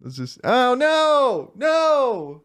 Let's just, oh no, no.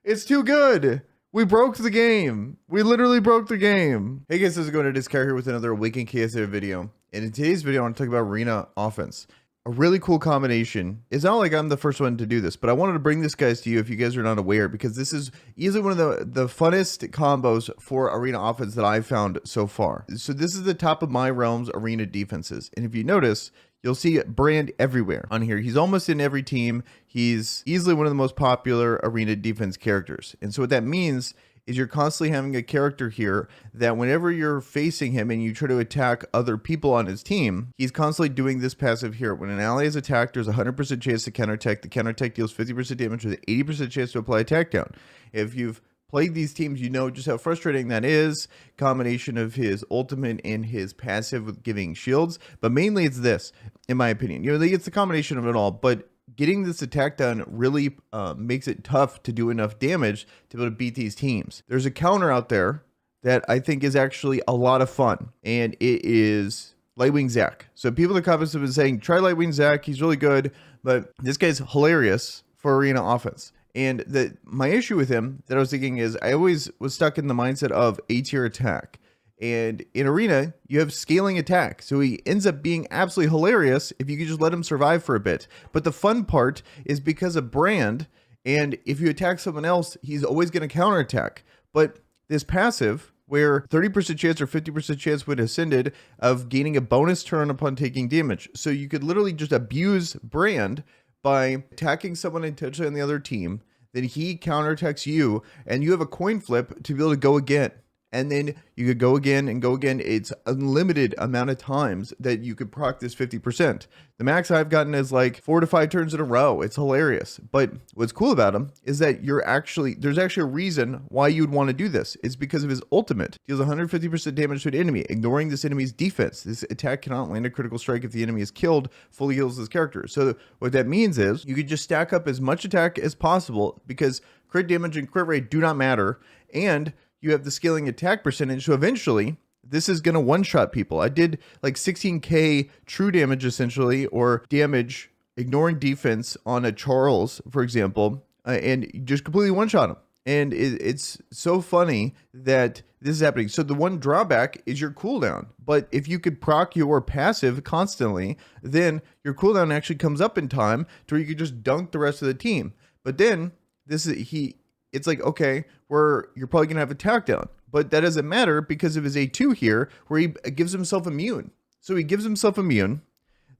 It's too good. We broke the game. We literally broke the game. Hey guys, how's it going? It is Kyle here with another Awaken KSA video. And in today's video, I want to talk about arena offense. A really cool combination. It's not like I'm the first one to do this, but I wanted to bring this guys to you if you guys are not aware, because this is easily one of the funnest combos for arena offense that I've found so far. So this is the top of my realm's arena defenses. And if you notice, you'll see Brand everywhere on here. He's almost in every team. He's easily one of the most popular arena defense characters. And so what that means is you're constantly having a character here that whenever you're facing him and you try to attack other people on his team, he's constantly doing this passive here. When an ally is attacked, there's a 100% chance to counterattack. The counterattack deals 50% damage with an 80% chance to apply attack down. If you've played these teams, you know just how frustrating that is. Combination of his ultimate and his passive with giving shields, but mainly it's this, in my opinion. You know, it's the combination of it all, but getting this attack down really makes it tough to do enough damage to be able to beat these teams. There's a counter out there that I think is actually a lot of fun, and it is Lightwing Zac. So people in the comments have been saying, try Lightwing Zac, he's really good, but this guy's hilarious for arena offense. And my issue with him that I was thinking is I always was stuck in the mindset of A tier attack. And in arena, you have scaling attack. So he ends up being absolutely hilarious if you could just let him survive for a bit. But the fun part is because of Brand, and if you attack someone else, he's always going to counterattack. But this passive, where 30% chance or 50% chance when ascended of gaining a bonus turn upon taking damage. So you could literally just abuse Brand by attacking someone intentionally on the other team, then he counterattacks you, and you have a coin flip to be able to go again. And then you could go again and go again. It's unlimited amount of times that you could proc this 50%. The max I've gotten is like 4 to 5 turns in a row. It's hilarious. But what's cool about him is that there's actually a reason why you'd want to do this. It's because of his ultimate. Deals 150% damage to an enemy, ignoring this enemy's defense. This attack cannot land a critical strike if the enemy is killed, fully heals his character. So what that means is you could just stack up as much attack as possible, because crit damage and crit rate do not matter. And you have the scaling attack percentage, so eventually this is going to one-shot people. I did like 16k true damage essentially, or damage ignoring defense on a Charles, for example, and just completely one-shot him. And it's so funny that this is happening. So the one drawback is your cooldown. But if you could proc your passive constantly, then your cooldown actually comes up in time to where you could just dunk the rest of the team. But then it's like, okay, you're probably going to have attack down. But that doesn't matter because of his A2 here, where he gives himself immune. So he gives himself immune,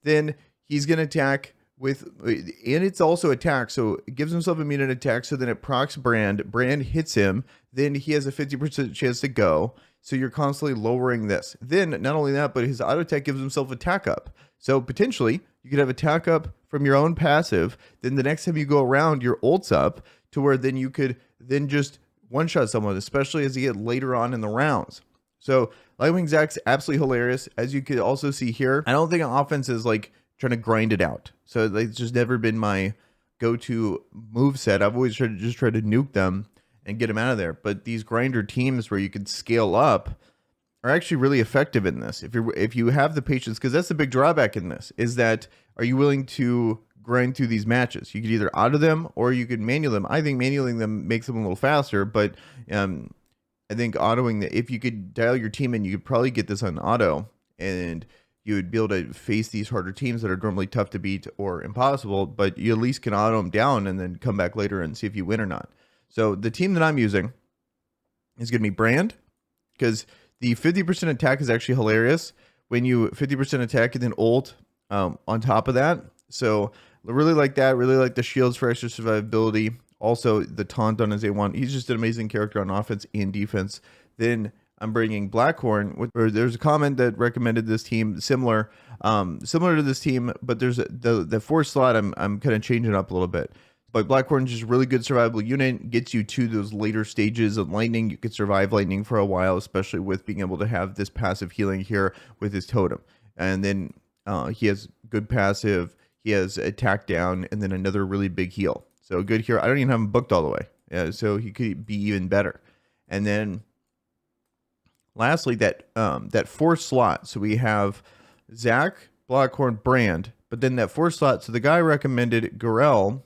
then he's going to attack with, and it's also attack. So it gives himself immune and attack. So then it procs Brand. Brand hits him. Then he has a 50% chance to go. So you're constantly lowering this. Then not only that, but his auto attack gives himself attack up. So potentially you could have attack up from your own passive. Then the next time you go around, your ult's up, to where then you could then just one-shot someone, especially as you get later on in the rounds. So Lightwing Zac's absolutely hilarious. As you could also see here, I don't think an offense is like trying to grind it out. So it's just never been my go-to move set. I've always tried to nuke them and get them out of there. But these grinder teams where you can scale up are actually really effective in this. If you have the patience, because that's the big drawback in this, is that are you willing to grind through these matches? You could either auto them or you could manual them. I think manualing them makes them a little faster, but I think autoing if you could dial your team in, you could probably get this on auto, and you would be able to face these harder teams that are normally tough to beat or impossible, but you at least can auto them down and then come back later and see if you win or not. So the team that I'm using is going to be Brand, because the 50% attack is actually hilarious when you 50% attack and then ult on top of that. So I really like that. Really like the shields for extra survivability. Also, the taunt on his A1. He's just an amazing character on offense and defense. Then I'm bringing Blackhorn. There's a comment that recommended this team similar to this team, but there's the fourth slot. I'm kind of changing up a little bit. But Blackhorn's just a really good survivable unit. Gets you to those later stages of lightning. You could survive lightning for a while, especially with being able to have this passive healing here with his totem. And then he has good passive. He has attack down, and then another really big heal. So good here. I don't even have him booked all the way. Yeah, so he could be even better. And then lastly, that fourth slot. So we have Zac, Blackhorn, Brand, But then that 4th slot, so the guy recommended Gurel,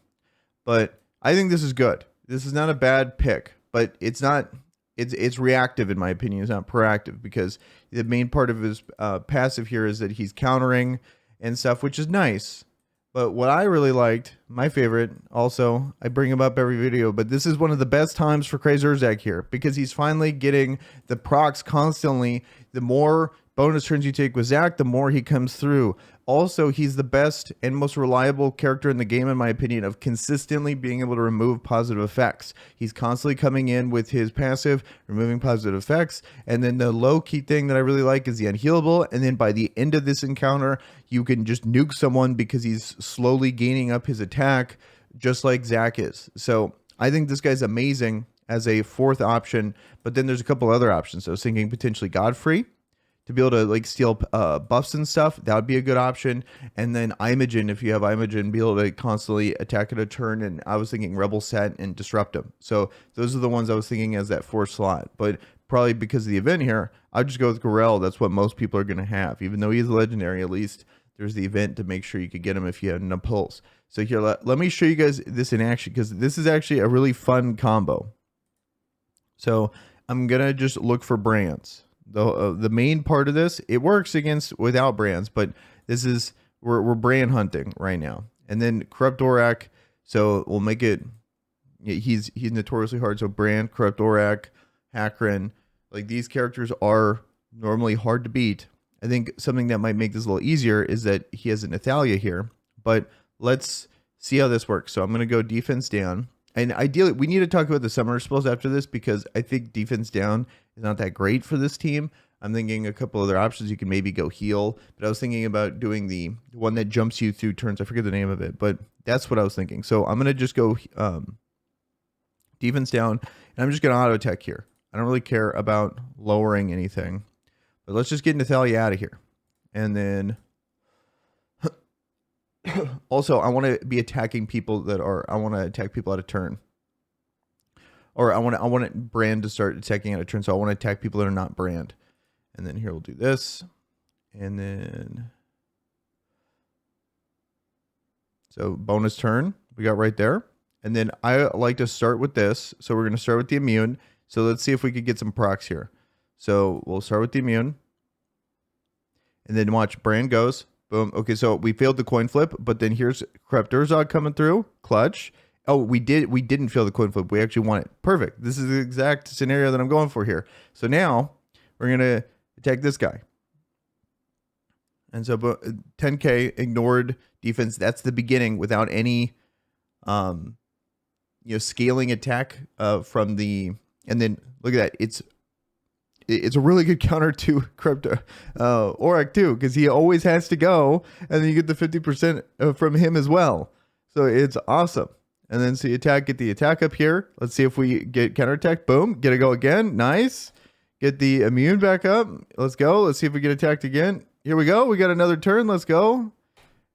but I think this is good. This is not a bad pick, but it's not. It's reactive in my opinion. It's not proactive because the main part of his passive here is that he's countering and stuff, which is nice. But what I really liked, my favorite, also, I bring him up every video, but this is one of the best times for Crazy Urzak here because he's finally getting the procs constantly. The more bonus turns you take with Zach, the more he comes through. Also, he's the best and most reliable character in the game, in my opinion, of consistently being able to remove positive effects. He's constantly coming in with his passive, removing positive effects. And then the low-key thing that I really like is the unhealable. And then by the end of this encounter, you can just nuke someone because he's slowly gaining up his attack, just like Zach is. So I think this guy's amazing as a 4th option. But then there's a couple other options. So I was thinking potentially Godfrey, to be able to like steal buffs and stuff. That would be a good option. And then Imogen, if you have Imogen, be able to constantly attack at a turn. And I was thinking Rebel Set and Disrupt him. So those are the ones I was thinking as that 4th slot. But probably because of the event here, I'll just go with Gurel. That's what most people are going to have. Even though he's legendary, at least there's the event to make sure you could get him if you have enough pulse. So here, let me show you guys this in action because this is actually a really fun combo. So I'm going to just look for brands. The main part of this, it works against without brands, but this is we're brand hunting right now. And then Corrupt Orak, so we'll make it. He's notoriously hard. So brand, Corrupt Orak, Hakron, like these characters are normally hard to beat. I think something that might make this a little easier is that he has an Nathalia here. But let's see how this works. So I'm gonna go defense down. And ideally, we need to talk about the summoner spells after this because I think defense down is not that great for this team. I'm thinking a couple other options. You can maybe go heal, but I was thinking about doing the one that jumps you through turns. I forget the name of it, but that's what I was thinking. So I'm going to just go defense down, and I'm just going to auto attack here. I don't really care about lowering anything, but let's just get Nathalia out of here. And then also, I want to be attacking people that are, I want to attack people out of turn. Or I want brand to start attacking out of turn. So I want to attack people that are not brand. And then here we'll do this. And then, so bonus turn we got right there. And then I like to start with this. So we're going to start with the immune. So let's see if we could get some procs here. So we'll start with the immune. And then watch brand goes. Boom. Okay, so we failed the coin flip, but then here's Corrupt Urzak coming through. Clutch. Oh, we didn't fail the coin flip. We actually won it. Perfect. This is the exact scenario that I'm going for here. So now we're going to attack this guy. And so 10k ignored defense. That's the beginning without any scaling attack from the, and then look at that. It's a really good counter to Corrupt Orak too, because he always has to go, and then you get the 50% from him as well. So it's awesome. And then so you get the attack up here. Let's see if we get counterattack. Boom, get a go again. Nice. Get the immune back up. Let's go. Let's see if we get attacked again. Here we go. We got another turn. Let's go.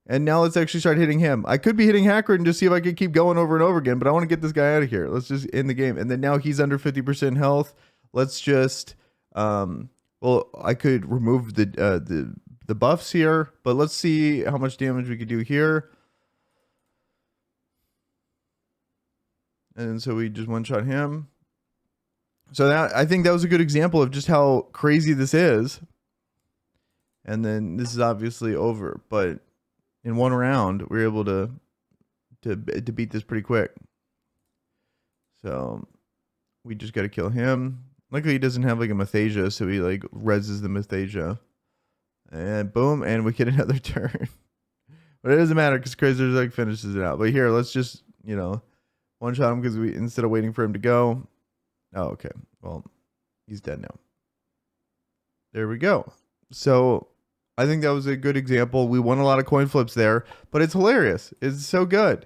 And now let's actually start hitting him. I could be hitting Hacker and just see if I can keep going over and over again, but I want to get this guy out of here. Let's just end the game. And then now he's under 50% health. Let's just well, I could remove the buffs here, but let's see how much damage we could do here. And so we just one-shot him. So that, I think that was a good example of just how crazy this is. And then this is obviously over, but in one round we were able to beat this pretty quick. So we just got to kill him. Luckily he doesn't have like a Mathasia, so he like reses the Mathasia. And boom, and we get another turn. But it doesn't matter because Crazy Urzak finishes it out. But here, let's just, one shot him because we, instead of waiting for him to go. Oh, okay. Well, he's dead now. There we go. So I think that was a good example. We won a lot of coin flips there, but it's hilarious. It's so good.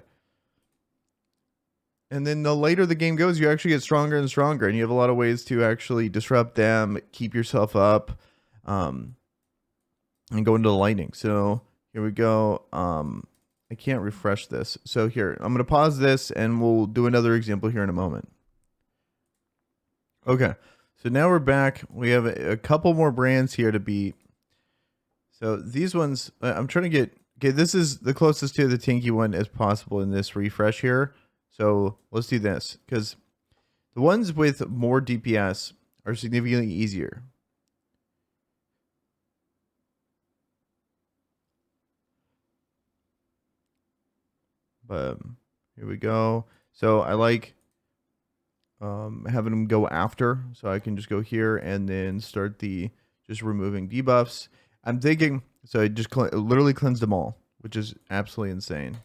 And then the later the game goes, you actually get stronger and stronger, and you have a lot of ways to actually disrupt them, keep yourself up, and go into the lightning. So here we go. I can't refresh this. So here, I'm going to pause this, and we'll do another example here in a moment. Okay, so now we're back. We have a couple more brands here to beat. So these ones, I'm trying to get, Okay, this is the closest to the tanky one as possible in this refresh here. So let's do this, because the ones with more DPS are significantly easier. But here we go. So I like having them go after, so I can just go here and then start the just removing debuffs. I'm thinking, so I just literally cleansed them all, which is absolutely insane.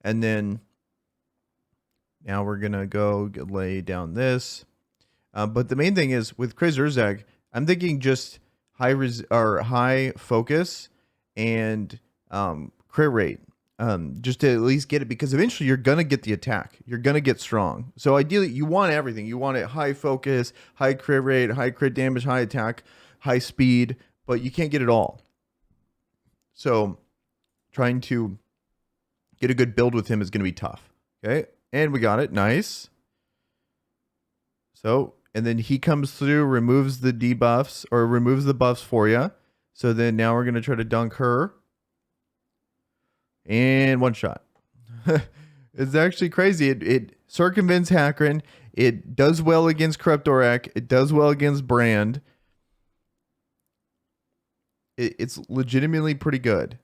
And then now we're gonna go lay down this. But the main thing is with Chris Urzak, I'm thinking just high focus and crit rate. Just to at least get it, because eventually you're gonna get the attack. You're gonna get strong. So ideally, you want everything. You want it high focus, high crit rate, high crit damage, high attack, high speed, but you can't get it all. So trying to get a good build with him is gonna be tough. Okay, and we got it. Nice. So, and then he comes through, removes the debuffs or removes the buffs for you. So then now we're gonna try to dunk her. And one shot. It's actually crazy. It circumvents Hakron. It does well against Kreptorak. It does well against Brand. It's legitimately pretty good.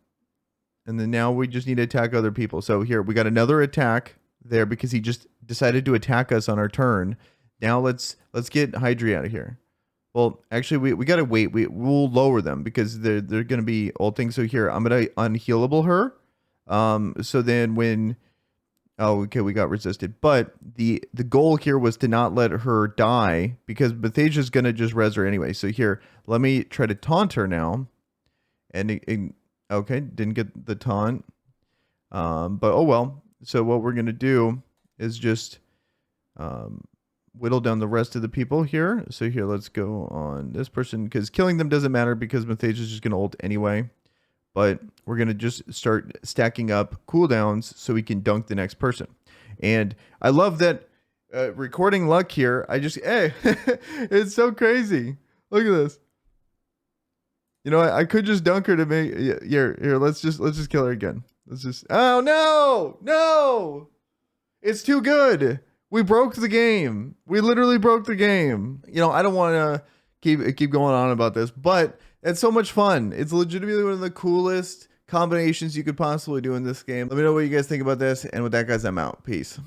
And then now we just need to attack other people. So here, we got another attack there because he just decided to attack us on our turn. Now let's get Hydri out of here. Well, actually, we got to wait. We'll lower them because they're going to be ulting. So here, I'm going to unhealable her. So then when, oh, okay, we got resisted, but the goal here was to not let her die because Bethasia's going to just res her anyway. So here, let me try to taunt her now. And okay, didn't get the taunt. But oh well. So what we're going to do is just, whittle down the rest of the people here. So here, let's go on this person because killing them doesn't matter because Bethasia's just going to ult anyway. But we're going to just start stacking up cooldowns so we can dunk the next person. And I love that recording luck here. Hey, it's so crazy. Look at this. You know, I could just dunk her to make, here, let's just kill her again. Oh no, it's too good. We broke the game. We literally broke the game. You know, I don't want to keep going on about this, but it's so much fun. It's legitimately one of the coolest combinations you could possibly do in this game. Let me know what you guys think about this. And with that, guys, I'm out. Peace.